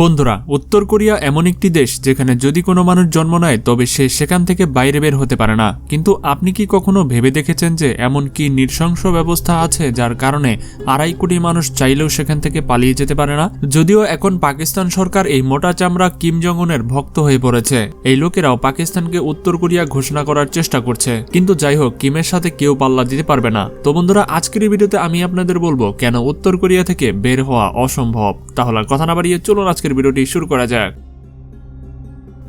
বন্ধুরা, উত্তর কোরিয়া এমন একটি দেশ যেখানে যদি কোনো মানুষ জন্ম নেয় তবে সে সেখান থেকে বাইরে বের হতে পারে না। কিন্তু আপনি কি কখনো ভেবে দেখেছেন যে এমন কি নৃশংস ব্যবস্থা আছে যার কারণে 2.5 কোটি মানুষ চাইলেও সেখান থেকে পালিয়ে যেতে পারে না? যদিও এখন পাকিস্তান সরকার এই মোটা চামড়া কিম জং উনের ভক্ত হয়ে পড়েছে, এই লোকেরাও পাকিস্তানকে উত্তর কোরিয়া ঘোষণা করার চেষ্টা করছে। কিন্তু যাই হোক, কিমের সাথে কেউ পাল্লা দিতে পারবে না। তো বন্ধুরা, আজকের এই ভিডিওতে আমি আপনাদের বলবো কেন উত্তর কোরিয়া থেকে বের হওয়া অসম্ভব। তাহলে কথা না বাড়িয়ে চলুন আজকের ভিডিওটি শুরু করা যাক।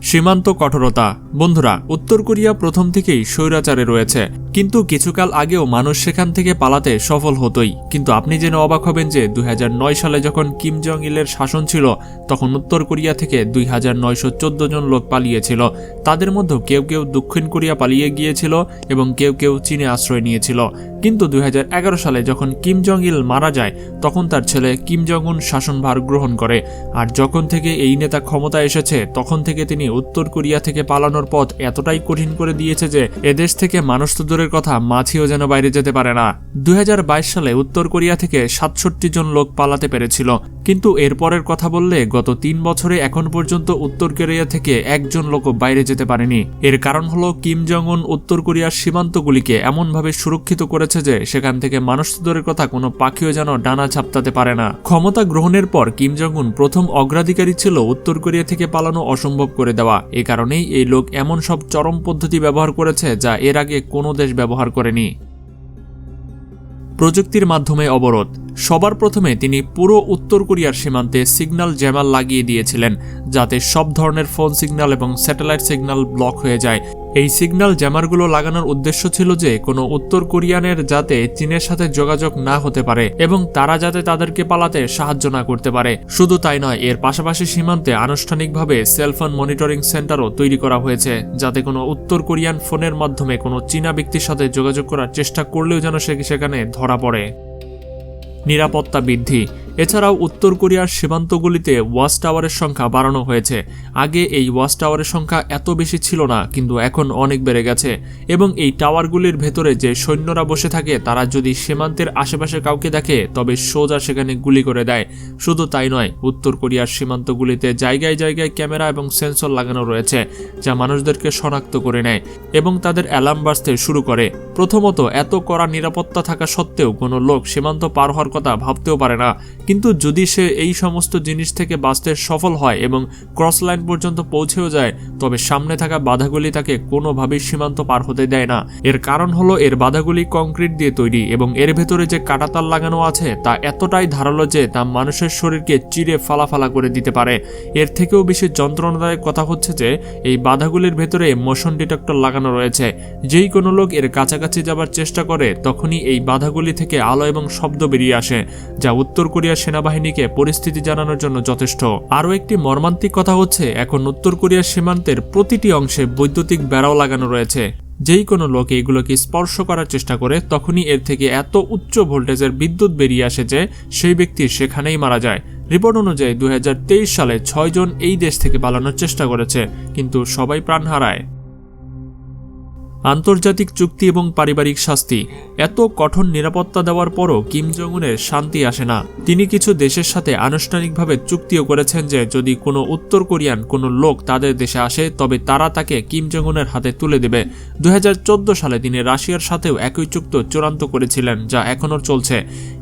সীমান্ত কঠোরতা। বন্ধুরা, উত্তর কোরিয়া প্রথম থেকেই স্বৈরাচারে রয়েছে, কিন্তু কিছুকাল আগেও মানুষ সেখান থেকে পালাতে সফল হতোই। কিন্তু আপনি জেনে অবাক হবেন যে 2009 সালে যখন কিম জং ইলের শাসন ছিল তখন উত্তর কোরিয়া থেকে 2914 জন লোক পালিয়েছিল। তাদের মধ্যে কেউ কেউ দক্ষিণ কোরিয়া পালিয়ে গিয়েছিল এবং কেউ কেউ চীনে আশ্রয় নিয়েছিল। কিন্তু 2011 সালে যখন কিম জং ইল মারা যায় তখন তার ছেলে কিম জং উন শাসনভার গ্রহণ করে। আর যখন থেকে এই নেতা ক্ষমতা এসেছে তখন থেকে তিনি উত্তর কোরিয়া থেকে পালানোর পথ এতটাই কঠিন করে দিয়েছে যে এদেশ থেকে মানুষ তো দূরের কথা, মাছিও যেন বাইরে যেতে পারে না। 2022 সালে উত্তর কোরিয়া থেকে 67 জন লোক পালাতে পেরেছিল। কিন্তু এরপরের কথা বললে গত 3 বছরে এখন পর্যন্ত উত্তর কোরিয়া থেকে একজন লোকও বাইরে যেতে পারেনি। এর কারণ হলো কিম জং উন উত্তর কোরিয়ার সীমান্তগুলিকে এমনভাবে সুরক্ষিত করেছে যে সেখান থেকে মানুষ তো দূরের কথা, কোনো পাখিও যেন ডানা ছাপতাতে পারে না। ক্ষমতা গ্রহণের পর কিম জং উন প্রথম অগ্রাধিকারী ছিল উত্তর কোরিয়া থেকে পালানো অসম্ভব করে দেওয়া। এ কারণেই এই লোক এমন সব চরম পদ্ধতি ব্যবহার করেছে যা এর আগে কোনো দেশ ব্যবহার করেনি। প্রযুক্তির মাধ্যমে অবরোধ। সবার প্রথমে তিনি পুরো উত্তর কোরিয়ার সীমান্তে সিগন্যাল জ্যামার লাগিয়ে দিয়েছিলেন, যাতে সব ধরনের ফোন সিগন্যাল এবং স্যাটেলাইট সিগন্যাল ব্লক হয়ে যায়। এই সিগন্যাল জ্যামারগুলো লাগানোর উদ্দেশ্য ছিল যে কোনো উত্তর কোরিয়ানের যাতে চীনের সাথে যোগাযোগ না হতে পারে এবং তারা যাতে তাদেরকে পালাতে সাহায্য না করতে পারে। শুধু তাই নয়, এর পাশাপাশি সীমান্তে আনুষ্ঠানিকভাবে সেলফোন মনিটরিং সেন্টারও তৈরি করা হয়েছে, যাতে কোনো উত্তর কোরিয়ান ফোনের মাধ্যমে কোনো চীনা ব্যক্তির সাথে যোগাযোগ করার চেষ্টা করলেও যেন সেখানে ধরা পড়ে। নিরাপত্তা বৃদ্ধি। এছাড়াও উত্তর কোরিয়ার সীমান্তগুলিতে ওয়াচ টাওয়ারের সংখ্যা বাড়ানো হয়েছে। আগে এই ওয়াচ টাওয়ারের সংখ্যা এত বেশি ছিল না, কিন্তু এখন অনেক বেড়ে গেছে। এবং এই টাওয়ারগুলির ভেতরে যে সৈন্যরা বসে থাকে তারা যদি সীমান্তের আশেপাশে কাউকে দেখে তবে সোজা সেখানে গুলি করে দেয়। শুধু তাই নয়, উত্তর কোরিয়ার সীমান্তগুলিতে জায়গায় জায়গায় ক্যামেরা এবং সেন্সর লাগানো রয়েছে, যা মানুষদেরকে শনাক্ত করে নেয় এবং তাদের অ্যালার্ম বাজতে শুরু করে। প্রথমত, এত কড়া নিরাপত্তা থাকা সত্ত্বেও কোনো লোক সীমান্ত পার হওয়ার কথা ভাবতেও পারে না। কিন্তু যদি সে এই সমস্ত জিনিস থেকে বাঁচতে সফল হয় এবং ক্রস লাইন পর্যন্ত পৌঁছেও যায়, তবে সামনে থাকা বাধাগুলি তাকে কোনোভাবেই সীমান্ত পার হতে দেয় না। এর কারণ হলো এর বাধাগুলি কংক্রিট দিয়ে তৈরি এবং এর ভেতরে যে কাঁটাতার লাগানো আছে তা এতটাই ধারালো যে তা মানুষের শরীরকে চিরে ফালাফালা করে দিতে পারে। এর থেকেও বেশি যন্ত্রণাদায়ক কথা হচ্ছে যে এই বাধাগুলির ভেতরে মোশন ডিটেক্টর লাগানো রয়েছে। যেই কোনো লোক এর কাছাকাছি যাবার চেষ্টা করে তখনই এই বাধাগুলি থেকে আলো এবং শব্দ বেরিয়ে আসে, যা উত্তর কোরিয়ার সেনাবাহিনীকে পরিস্থিতি জানানোর জন্য যথেষ্ট। আরও একটি মর্মান্তিক কথা হচ্ছে এখন উত্তর কোরিয়ার সীমান্তের প্রতিটি অংশে বৈদ্যুতিক বেড়াও লাগানো রয়েছে। যেই কোনো লোক এইগুলোকে স্পর্শ করার চেষ্টা করে তখনই এর থেকে এত উচ্চ ভোল্টেজের বিদ্যুৎ বেরিয়ে আসে যে সেই ব্যক্তি সেখানেই মারা যায়। রিপোর্ট অনুযায়ী 2023 সালে 6 জন এই দেশ থেকে পালানোর চেষ্টা করেছে, কিন্তু সবাই প্রাণ হারায়। আন্তর্জাতিক চুক্তি এবং পারিবারিক শাস্তি। এত কঠোর নিরাপত্তা দেওয়ার পরও কিম জং উনের শান্তি আসে না। তিনি কিছু দেশের সাথে আনুষ্ঠানিকভাবে চুক্তিও করেছেন যে যদি কোনো উত্তর কোরিয়ান কোনো লোক তাদের দেশে আসে তবে তারা তাকে কিম জং উনের হাতে তুলে দেবে। 2014 সালে তিনি রাশিয়ার সাথেও একই চুক্তি চূড়ান্ত করেছিলেন, যা এখনও চলছে।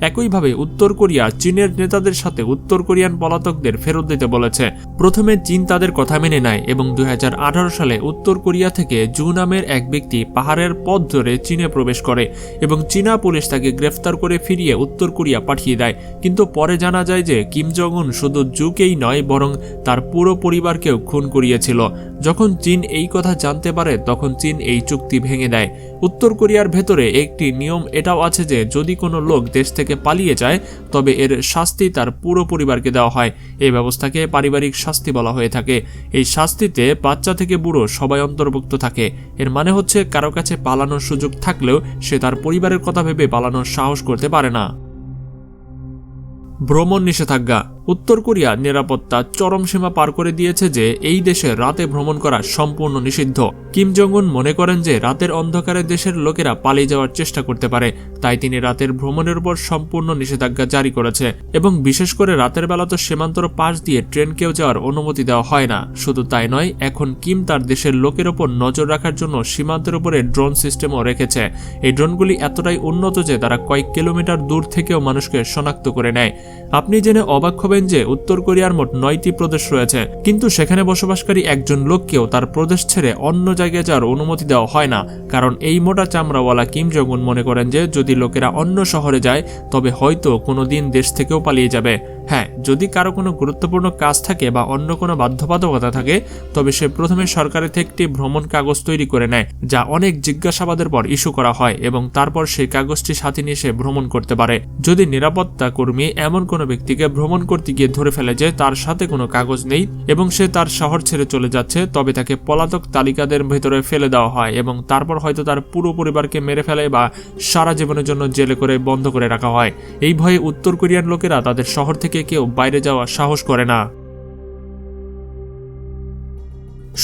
একইভাবে উত্তর কোরিয়া চীনের নেতাদের সাথে উত্তর কোরিয়ান পলাতকদের ফেরত দিতে বলেছে। প্রথমে চীন তাদের কথা মেনে নেয় এবং 2018 সালে উত্তর কোরিয়া থেকে জু নামের এক ব্যক্তি পাহাড়ের পথ ধরে চীনে প্রবেশ করে এবং চীনা পুলিশ তাকে গ্রেফতার করে ফিরিয়ে উত্তর কোরিয়া পাঠিয়ে দেয়। কিন্তু পরে জানা যায় যে কিম জং উন শুধু জুকেই নয় বরং তার পুরো পরিবারকেও খুন করিয়েছিল। যখন চীন এই কথা জানতে পারে তখন চীন এই চুক্তি ভেঙে দেয়। উত্তর কোরিয়ার ভেতরে একটি নিয়ম এটাও আছে যে যদি কোনো লোক দেশ থেকে পালিয়ে যায় তবে এর শাস্তি তার পুরো পরিবারকে দেওয়া হয়। এই ব্যবস্থাকে পারিবারিক শাস্তি বলা হয়ে থাকে। এই শাস্তিতে বাচ্চা থেকে বুড়ো সবাই অন্তর্ভুক্ত থাকে। এর মানে হচ্ছে কারো কাছে পালানোর সুযোগ থাকলেও সে তার পরিবারের কথা ভেবে পালানোর সাহস করতে পারে না। ভ্রমণ নিষেধাজ্ঞা। উত্তর কোরিয়ার নিরাপত্তা চরম সীমা পার করে দিয়েছে যে এই দেশে রাতে ভ্রমণ করা সম্পূর্ণ নিষিদ্ধ। কিম জং উন মনে করেন যে রাতের অন্ধকারে দেশের লোকেরা পালিয়ে যাওয়ার চেষ্টা করতে পারে, তাই তিনি রাতের ভ্রমণের উপর সম্পূর্ণ নিষেধাজ্ঞা জারি করেছে এবং বিশেষ করে রাতের বেলা তো সীমান্তর পাশ দিয়ে ট্রেনকেও যাওয়ার অনুমতি দেওয়া হয় না। শুধু তাই নয়, এখন কিম তার দেশের লোকের ওপর নজর রাখার জন্য সীমান্তের উপরে ড্রোন সিস্টেমও রেখেছে। এই ড্রোনগুলি এতটাই উন্নত যে তারা কয়েক কিলোমিটার দূর থেকেও মানুষকে শনাক্ত করে নেয়। আপনি জেনে অবাক হবেন যে উত্তর কোরিয়ার মোট 9টি প্রদেশ রয়েছে, কিন্তু সেখানে বসবাসকারী একজন লোককেও তার প্রদেশ ছেড়ে অন্য জায়গায় যাওয়ার অনুমতি দেওয়া হয় না, কারণ এই মোটা চামড়াওয়ালা কিম জং উন মনে করেন যে যদি লোকেরা অন্য শহরে যায় তবে হয়তো কোনোদিন দেশ থেকেও পালিয়ে যাবে। হ্যাঁ, যদি কারো কোনো গুরুত্বপূর্ণ কাজ থাকে বা অন্য কোনো বাধ্যবাধকতা থাকে তবে সে প্রথমে সরকারের থেকে একটি ভ্রমণ কাগজ তৈরি করে নেয়, যা অনেক জিজ্ঞাসাবাদের পর ইস্যু করা হয় এবং তারপর সেই কাগজটি সাথে নিয়ে সে ভ্রমণ করতে পারে। যদি নিরাপত্তা কর্মী এমন কোনো ব্যক্তিকে ভ্রমণ করতে গিয়ে ধরে ফেলে যে তার সাথে কোনো কাগজ নেই এবং সে তার শহর ছেড়ে চলে যাচ্ছে, তবে তাকে পলাতক তালিকাদের ভেতরে ফেলে দেওয়া হয় এবং তারপর হয়তো তার পুরো পরিবারকে মেরে ফেলে বা সারা জীবনের জন্য জেলে করে বন্ধ করে রাখা হয়। এই ভয়ে উত্তর কোরিয়ার লোকেরা তাদের শহর থেকে কেউ বাইরে যাওয়ার সাহস করে না।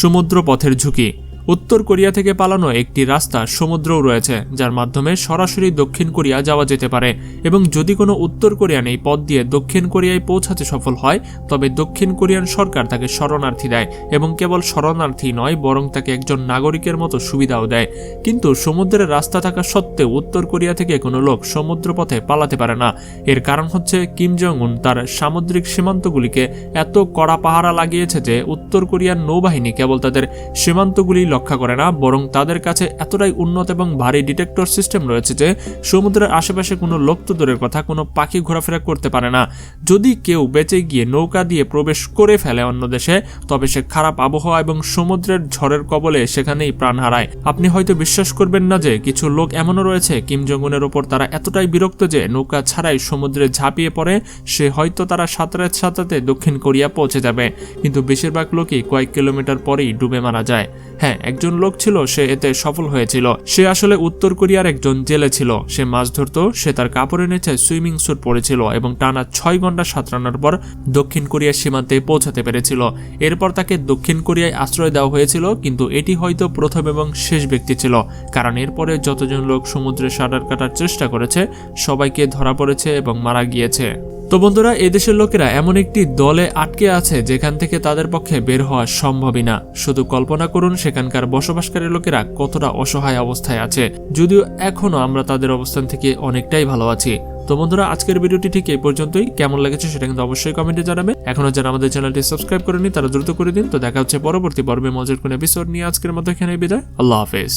সমুদ্র পথের ঝুঁকি। উত্তর কোরিয়া থেকে পালানো একটি রাস্তা সমুদ্রও রয়েছে, যার মাধ্যমে সরাসরি দক্ষিণ কোরিয়া যাওয়া যেতে পারে এবং যদি কোনো উত্তর কোরিয়ান এই পথ দিয়ে দক্ষিণ কোরিয়ায় পৌঁছাতে সফল হয় তবে দক্ষিণ কোরিয়ান সরকার তাকে শরণার্থী দেয় এবং কেবল শরণার্থী নয় বরং তাকে একজন নাগরিকের মতো সুবিধাও দেয়। কিন্তু সমুদ্রের রাস্তা থাকা সত্ত্বেও উত্তর কোরিয়া থেকে কোনো লোক সমুদ্রপথে পালাতে পারে না। এর কারণ হচ্ছে কিম জং উন তার সামুদ্রিক সীমান্তগুলিকে এত কড়া পাহারা লাগিয়েছে যে উত্তর কোরিয়ার নৌবাহিনী কেবল তাদের সীমান্তগুলি রক্ষা করে না, বরং তাদের কাছে এতটাই উন্নত এবং ভারী ডিটেক্টর সিস্টেম রয়েছে যে সমুদ্রের আশেপাশে কোনো লোক তো দূরের কথা, কোনো পাখি ঘোরাফেরা করতে পারে না। যদি কেউ বেঁচে গিয়ে নৌকা দিয়ে প্রবেশ করে ফেলে অন্য দেশে তবে সে খারাপ আবহাওয়া এবং সমুদ্রের ঝড়ের কবলে সেখানেই প্রাণ হারায়। আপনি হয়তো বিশ্বাস করবেন না যে কিছু লোক এমনও রয়েছে কিম জং উনের ওপর তারা এতটাই বিরক্ত যে নৌকা ছাড়াই সমুদ্রে ঝাঁপিয়ে পড়ে সে হয়তো তারা সাঁতারের সাঁতাতে দক্ষিণ কোরিয়া পৌঁছে যাবে, কিন্তু বেশিরভাগ লোকই কয়েক কিলোমিটার পরেই ডুবে মারা যায়। হ্যাঁ, একজন লোক ছিল, সে এতে সফল হয়েছিল। সে আসলে উত্তর কোরিয়ার একজন জেলে ছিল। সে মাছ ধরত, সে তার কাপড়ের নিচে সুইমিং স্যুট পরেছিল এবং টানা 6 ঘন্টা সাঁতরানোর পর দক্ষিণ কোরিয়ার সীমান্তে পৌঁছাতে পেরেছিল। এরপর তাকে দক্ষিণ কোরিয়ায় আশ্রয় দেওয়া হয়েছিল, কিন্তু এটি হয়তো প্রথম এবং শেষ ব্যক্তি ছিল, কারণ এরপরে যতজন লোক সমুদ্রে সাঁতার কাটার চেষ্টা করেছে সবাইকে ধরা পড়েছে এবং মারা গিয়েছে। তো বন্ধুরা, এদেশের লোকেরা এমন একটি দলে আটকে আছে যেখান থেকে তাদের পক্ষে বের হওয়া সম্ভবই না। শুধু কল্পনা করুন সেখানকার বসবাসকারী লোকেরা কতটা অসহায় অবস্থায় আছে, যদিও এখনো আমরা তাদের অবস্থান থেকে অনেকটাই ভালো আছি। তো বন্ধুরা, আজকের ভিডিওটি ঠিক এই পর্যন্তই। কেমন লেগেছে সেটা কিন্তু অবশ্যই কমেন্টে জানাবে। এখনো যারা আমাদের চ্যানেলটি সাবস্ক্রাইব করেনি তারা দ্রুত করে দিন। তো দেখা হচ্ছে পরবর্তী পর্বে মজার কোন এপিসোড নিয়ে। আজকের মতো এখানে বিদায়। আল্লাহ হাফেজ।